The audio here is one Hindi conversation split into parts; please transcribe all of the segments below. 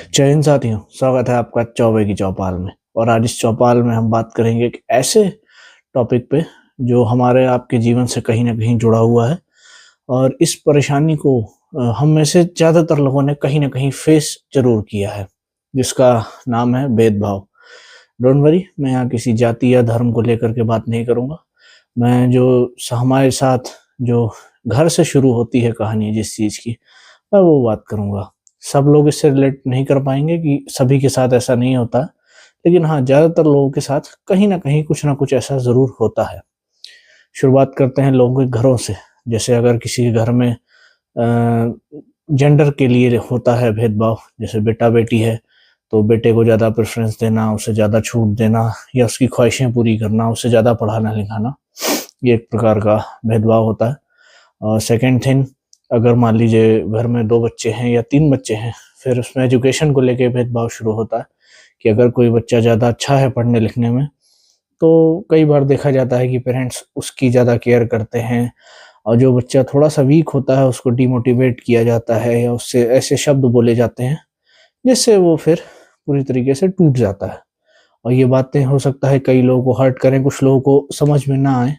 जय हिंद साथियों, स्वागत है आपका चौबे की चौपाल में। और आज इस चौपाल में हम बात करेंगे एक ऐसे टॉपिक पे जो हमारे आपके जीवन से कहीं ना कहीं जुड़ा हुआ है। और इस परेशानी को हम में से ज़्यादातर लोगों ने कहीं ना कहीं फेस जरूर किया है, जिसका नाम है भेदभाव। डोंट वरी, मैं यहाँ किसी जाति या धर्म को लेकर के बात नहीं करूँगा। मैं जो हमारे साथ जो घर से शुरू होती है कहानी जिस चीज़ की, मैं वो बात करूँगा। सब लोग इससे रिलेट नहीं कर पाएँगे कि सभी के साथ ऐसा नहीं होता, लेकिन हाँ, ज़्यादातर लोगों के साथ कहीं न कहीं कुछ न कुछ ऐसा ज़रूर होता है। शुरुआत करते हैं लोगों के घरों से। जैसे अगर किसी के घर में जेंडर के लिए होता है भेदभाव, जैसे बेटा-बेटी है, तो बेटे को ज़्यादा प्रेफ़रेंस देना, उसे ज़्यादा छूट देना या उसकी ख्वाहिशें पूरी करना, उसे ज़्यादा पढ़ाना-लिखाना, ये एक प्रकार का भेदभाव होता है। और सेकंड थिंग, अगर मान लीजिए घर में 2 बच्चे हैं या 3 बच्चे हैं, फिर उसमें एजुकेशन को लेके भेदभाव शुरू होता है कि अगर कोई बच्चा ज़्यादा अच्छा है पढ़ने-लिखने में, तो कई बार देखा जाता है कि पेरेंट्स उसकी ज़्यादा केयर करते हैं, और जो बच्चा थोड़ा-सा वीक होता है उसको डिमोटिवेट किया जाता है या उससे ऐसे शब्द बोले जाते हैं, जिससे वो फिर पूरी तरीके से टूट जाता है। और ये बातें हो सकता है कई लोगों को हर्ट करें, कुछ लोगों को समझ में ना आए,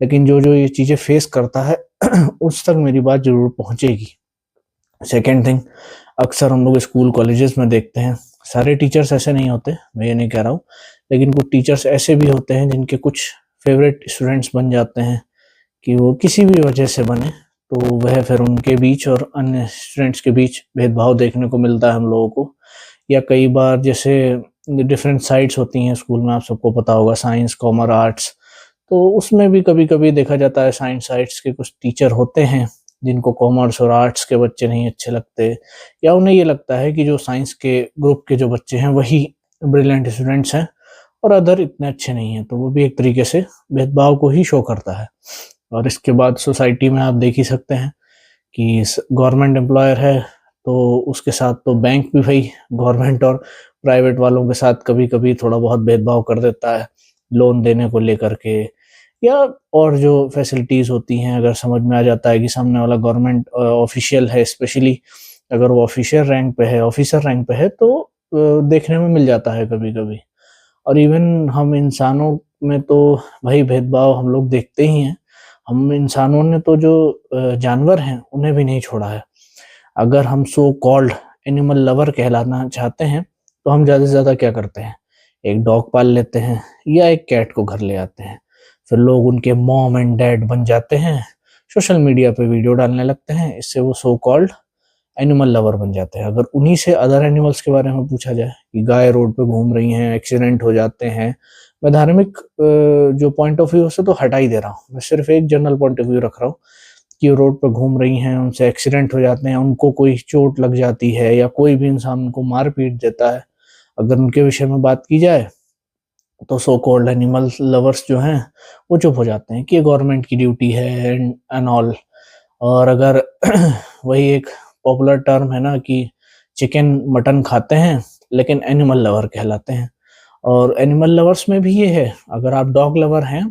लेकिन जो-जो ये चीज़ें फेस करता है उस तक मेरी बात ज़रूर पहुँचेगी। सेकंड थिंग, अक्सर हम लोग स्कूल कॉलेजेस में देखते हैं, सारे टीचर्स ऐसे नहीं होते, मैं ये नहीं कह रहा हूँ, लेकिन कुछ टीचर्स ऐसे भी होते हैं जिनके कुछ फेवरेट स्टूडेंट्स बन जाते हैं, कि वो किसी भी वजह से बने, तो वह फिर उनके बीच और अन्य स्टूडेंट्स के बीच भेदभाव देखने को मिलता है हम लोगों को। या कई बार जैसे डिफरेंट साइड्स होती हैं स्कूल में, आप सबको पता होगा, साइंस, कॉमर्स, आर्ट्स, तो उसमें भी कभी-कभी देखा जाता है साइंस साइड्स के कुछ टीचर होते हैं जिनको कॉमर्स और आर्ट्स के बच्चे नहीं अच्छे लगते, या उन्हें ये लगता है कि जो साइंस के ग्रुप के जो बच्चे हैं वही ब्रिलियंट स्टूडेंट्स हैं और अदर इतने अच्छे नहीं हैं, तो वो भी एक तरीके से भेदभाव को ही शो करता है। और इसके बाद सोसाइटी में आप देख ही सकते हैं कि गवर्नमेंट एम्प्लॉयर है, तो उसके साथ तो बैंक भी भाई गवर्नमेंट और प्राइवेट वालों के साथ कभी-कभी थोड़ा बहुत भेदभाव कर देता है, लोन देने को लेकर के, या और जो फैसिलिटीज़ होती हैं, अगर समझ में आ जाता है कि सामने वाला गवर्नमेंट ऑफ़िशियल है, स्पेशली अगर वो ऑफ़िसर रैंक पे है, तो देखने में मिल जाता है कभी-कभी। और इवन हम इंसानों में तो भाई भेदभाव हम लोग देखते ही हैं। हम इंसानों ने तो जो जानवर हैं, उन्हें भी नहीं छोड़ा है। अगर हम सो कॉल्ड एनिमल लवर कहलाना चाहते हैं, तो हम ज़्यादा से ज़्यादा क्या करते हैं? एक डॉग पाल लेते हैं या एक कैट को घर ले आते हैं। फिर लोग उनके मॉम एंड डैड बन जाते हैं, सोशल मीडिया पे वीडियो डालने लगते हैं, इससे वो सो कॉल्ड एनिमल लवर बन जाते हैं। अगर उन्हीं से अदर एनिमल्स के बारे में पूछा जाए कि गाय रोड पे घूम रही हैं, एक्सीडेंट हो जाते हैं, मैं धार्मिक जो पॉइंट ऑफ व्यू से तो हटा ही दे रहा हूँ, मैं सिर्फ एक जनरल पॉइंट ऑफ व्यू रख रहा हूँ कि वो रोड पे घूम रही हैं, उनसे एक्सीडेंट हो जाते हैं, उनको कोई चोट लग जाती है या कोई भी इंसान उनको मार पीट देता है, अगर उनके विषय में बात की जाए, तो सो कॉल्ड एनिमल लवर्स जो हैं, वो चुप हो जाते हैं कि ये गवर्नमेंट की ड्यूटी है एंड ऑल। और अगर वही एक पॉपुलर टर्म है ना कि चिकन मटन खाते हैं लेकिन एनिमल लवर कहलाते हैं। और एनिमल लवर्स में भी ये है, अगर आप डॉग लवर हैं,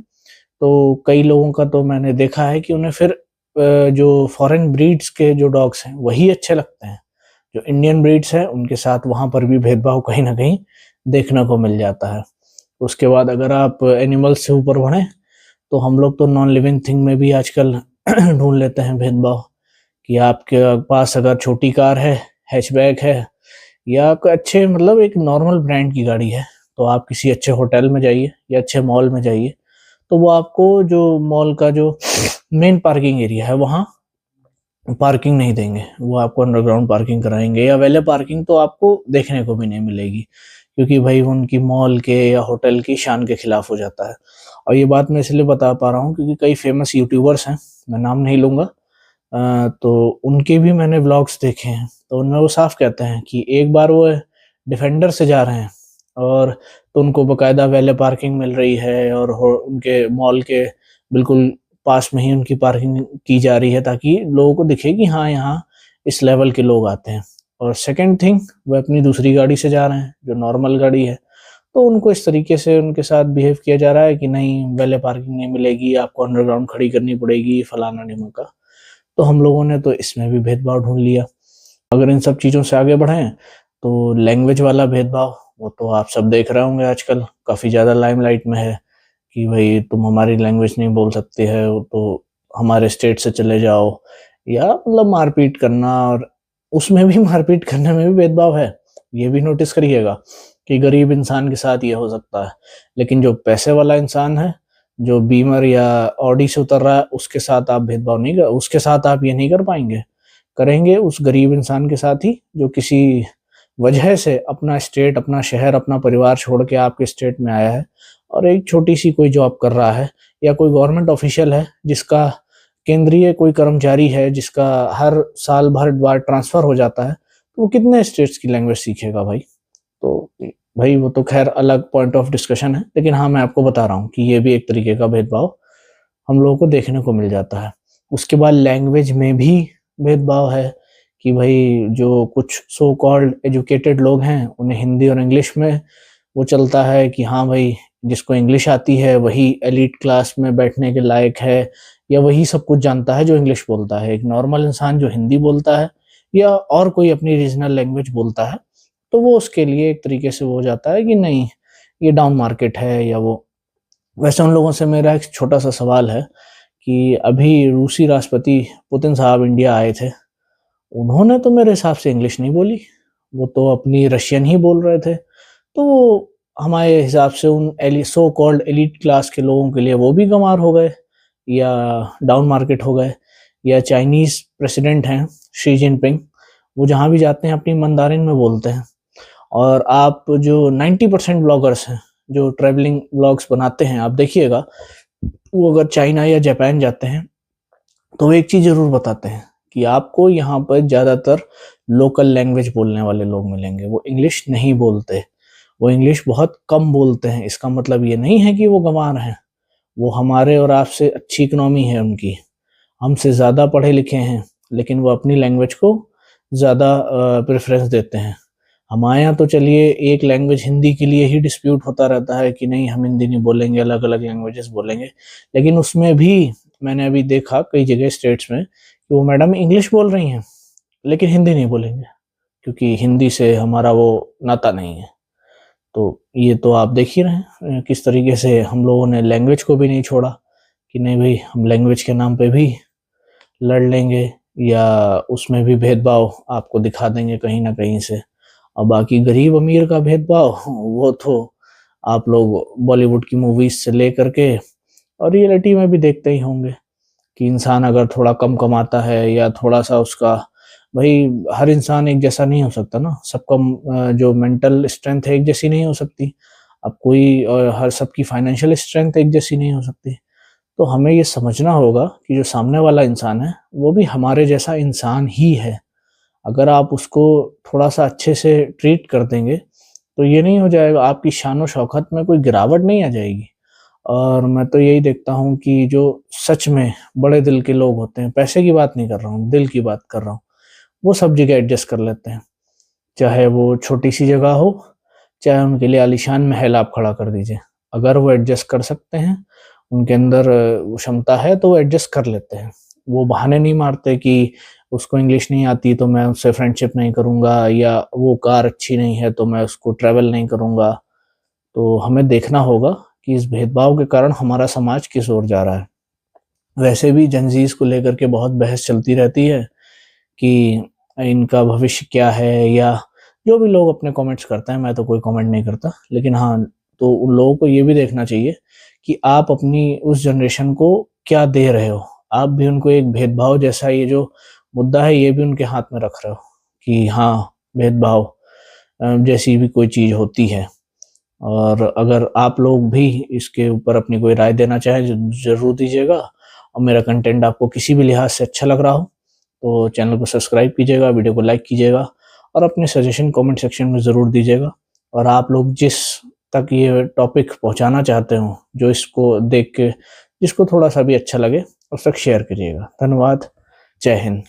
तो कई लोगों का तो मैंने देखा है कि उन्हें फिर जो फॉरेन ब्रीड्स के जो डॉग्स हैं वही अच्छे लगते हैं। जो इंडियन ब्रीड्स हैं उनके साथ वहाँ पर भी भेदभाव कहीं न कहीं देखने को मिल जाता है। उसके बाद अगर आप एनिमल्स से ऊपर बढ़ें, तो हम लोग तो नॉन लिविंग थिंग में भी आजकल ढूँढ लेते हैं भेदभाव, कि आपके पास अगर छोटी कार है, हैचबैक है, या कोई अच्छे मतलब एक नॉर्मल ब्रांड की गाड़ी है, तो आप किसी अच्छे होटल में जाइए या अच्छे मॉल में जाइए, तो वो आपको जो मॉल का जो मेन पार्किंग एरिया है, वहाँ पार्किंग नहीं देंगे। वो आपको अंडरग्राउंड पार्किंग कराएँगे, या वैले पार्किंग तो आपको देखने को भी नहीं मिलेगी, क्योंकि भाई वो उनकी मॉल के या होटल की शान के खिलाफ हो जाता है। और ये बात मैं इसलिए बता पा रहा हूँ क्योंकि कई फेमस यूट्यूबर्स हैं, मैं नाम नहीं लूँगा, तो उनके भी मैंने व्लॉग्स देखे हैं, तो उनमें वो साफ कहते हैं कि एक बार वो डिफेंडर से जा रहे हैं, और तो उनको बाकायदा वैले पार्किंग मिल रही है, और उनके मॉल के बिल्कुल पास में ही उनकी पार्किंग की जा रही है, ताकि लोगों को दिखे कि हाँ, यहाँ इस लेवल के लोग आते हैं। और सेकंड थिंग, वो अपनी दूसरी गाड़ी से जा रहे हैं जो नॉर्मल गाड़ी है, तो उनको इस तरीके से उनके साथ बिहेव किया जा रहा है कि नहीं, वैले पार्किंग नहीं मिलेगी, आपको अंडरग्राउंड खड़ी करनी पड़ेगी, फलाना-ढिमका। तो हम लोगों ने तो इसमें भी भेदभाव ढूँढ लिया। अगर इन सब चीज़ों से आगे बढ़ें, तो लैंग्वेज वाला भेदभाव वो तो आप सब देख रहे होंगे, आजकल काफ़ी ज़्यादा लाइमलाइट में है कि भाई तुम हमारी लैंग्वेज नहीं बोल सकते है तो हमारे स्टेट से चले जाओ, या मतलब मारपीट करना, और उसमें भी मारपीट करने में भी भेदभाव है। ये भी नोटिस करिएगा कि गरीब इंसान के साथ ये हो सकता है, लेकिन जो पैसे वाला इंसान है, जो बीमर या ऑडी से उतर रहा है, उसके साथ आप भेदभाव नहीं कर, उसके साथ आप ये नहीं कर पाएंगे। करेंगे उस गरीब इंसान के साथ ही जो किसी वजह से अपना स्टेट, अपना शहर, अपना परिवार छोड़ के आपके स्टेट में आया है और एक छोटी सी कोई जॉब कर रहा है, या कोई गवर्नमेंट ऑफिशियल है जिसका केंद्रीय कोई कर्मचारी है जिसका हर साल भर बाद ट्रांसफर हो जाता है, तो वो कितने स्टेट्स की लैंग्वेज सीखेगा भाई। तो भाई वो तो खैर अलग पॉइंट ऑफ डिस्कशन है, लेकिन हाँ मैं आपको बता रहा हूँ कि ये भी एक तरीके का भेदभाव हम लोगों को देखने को मिल जाता है। उसके बाद लैंग्वेज में भी भेदभाव है कि भाई जो कुछ सो कॉल्ड एजुकेटेड लोग हैं उन्हें हिंदी और इंग्लिश में वो चलता है कि हाँ भाई जिसको इंग्लिश आती है वही एलीट क्लास में बैठने के लायक है, या वही सब कुछ जानता है जो इंग्लिश बोलता है। एक नॉर्मल इंसान जो हिंदी बोलता है या और कोई अपनी रीजनल लैंग्वेज बोलता है, तो वो उसके लिए एक तरीके से वो हो जाता है कि नहीं ये डाउन मार्केट है या वो। वैसे उन लोगों से मेरा एक छोटा सा सवाल है कि अभी रूसी राष्ट्रपति पुतिन साहब इंडिया आए थे, उन्होंने तो मेरे हिसाब से इंग्लिश नहीं बोली, वो तो अपनी रशियन ही बोल रहे थे। तो हमारे हिसाब से उन सो कॉल्ड एलीट क्लास के लोगों के लिए वो भी गंवार हो गए या डाउन मार्केट हो गए। या चाइनीज़ प्रेसिडेंट हैं शी जिनपिंग, वो जहाँ भी जाते हैं अपनी मंदारिन में बोलते हैं। और आप जो 90% ब्लॉगर्स हैं जो ट्रैवलिंग ब्लॉग्स बनाते हैं, आप देखिएगा वो अगर चाइना या जापान जाते हैं तो वो एक चीज़ ज़रूर बताते हैं कि आपको यहाँ पर ज़्यादातर लोकल लैंग्वेज बोलने वाले लोग मिलेंगे, वो इंग्लिश नहीं बोलते, वो इंग्लिश बहुत कम बोलते हैं। इसका मतलब ये नहीं है कि वो गंवार हैं, वो हमारे और आपसे अच्छी इकोनॉमी है उनकी, हमसे ज़्यादा पढ़े लिखे हैं, लेकिन वो अपनी लैंग्वेज को ज़्यादा प्रेफरेंस देते हैं। हमारे यहाँ तो चलिए एक लैंग्वेज हिंदी के लिए ही डिस्प्यूट होता रहता है कि नहीं हम हिंदी नहीं बोलेंगे, अलग अलग लैंग्वेजेस बोलेंगे, लेकिन उसमें भी मैंने अभी देखा कई जगह स्टेट्स में कि वो मैडम इंग्लिश बोल रही हैं लेकिन हिंदी नहीं बोलेंगे, क्योंकि हिंदी से हमारा वो नाता नहीं है। तो ये तो आप देख ही रहे हैं किस तरीके से हम लोगों ने लैंग्वेज को भी नहीं छोड़ा कि नहीं भाई हम लैंग्वेज के नाम पे भी लड़ लेंगे, या उसमें भी भेदभाव आपको दिखा देंगे कहीं ना कहीं से। और बाकी गरीब अमीर का भेदभाव वो तो आप लोग बॉलीवुड की मूवीज से लेकर के और रियलिटी में भी देखते ही होंगे कि इंसान अगर थोड़ा कम कमाता है या थोड़ा सा उसका, भाई हर इंसान एक जैसा नहीं हो सकता ना, सबका जो मेंटल स्ट्रेंथ है एक जैसी नहीं हो सकती। अब कोई हर सबकी फाइनेंशियल स्ट्रेंथ एक जैसी नहीं हो सकती। तो हमें ये समझना होगा कि जो सामने वाला इंसान है वो भी हमारे जैसा इंसान ही है। अगर आप उसको थोड़ा सा अच्छे से ट्रीट कर देंगे तो ये नहीं हो जाएगा, आपकी शान और शौकत में कोई गिरावट नहीं आ जाएगी। और मैं तो यही देखता हूँ कि जो सच में बड़े दिल के लोग होते हैं, पैसे की बात नहीं कर रहा हूँ, दिल की बात कर रहा हूँ, वो सब जगह एडजस्ट कर लेते हैं। चाहे वो छोटी सी जगह हो, चाहे उनके लिए आलीशान महल आप खड़ा कर दीजिए, अगर वो एडजस्ट कर सकते हैं, उनके अंदर वो क्षमता है तो वो एडजस्ट कर लेते हैं। वो बहाने नहीं मारते कि उसको इंग्लिश नहीं आती तो मैं उससे फ्रेंडशिप नहीं करूँगा, या वो कार अच्छी नहीं है तो मैं उसको ट्रैवल नहीं करूँगा। तो हमें देखना होगा कि इस भेदभाव के कारण हमारा समाज किस ओर जा रहा है। वैसे भी जेनज़ीज़ को लेकर के बहुत बहस चलती रहती है कि इनका भविष्य क्या है, या जो भी लोग अपने कमेंट्स करते हैं, मैं तो कोई कमेंट नहीं करता, लेकिन हाँ तो उन लोगों को ये भी देखना चाहिए कि आप अपनी उस जनरेशन को क्या दे रहे हो। आप भी उनको एक भेदभाव जैसा ये जो मुद्दा है ये भी उनके हाथ में रख रहे हो कि हाँ भेदभाव जैसी भी कोई चीज़ होती है। और अगर आप लोग भी इसके ऊपर अपनी कोई राय देना चाहें ज़रूर दीजिएगा। और मेरा कंटेंट आपको किसी भी लिहाज से अच्छा लग रहा हो तो चैनल को सब्सक्राइब कीजिएगा, वीडियो को लाइक कीजिएगा और अपने सजेशन कमेंट सेक्शन में ज़रूर दीजिएगा। और आप लोग जिस तक ये टॉपिक पहुंचाना चाहते हो, जो इसको देख के जिसको थोड़ा सा भी अच्छा लगे, उस तक शेयर करिएगा। धन्यवाद। जय हिंद।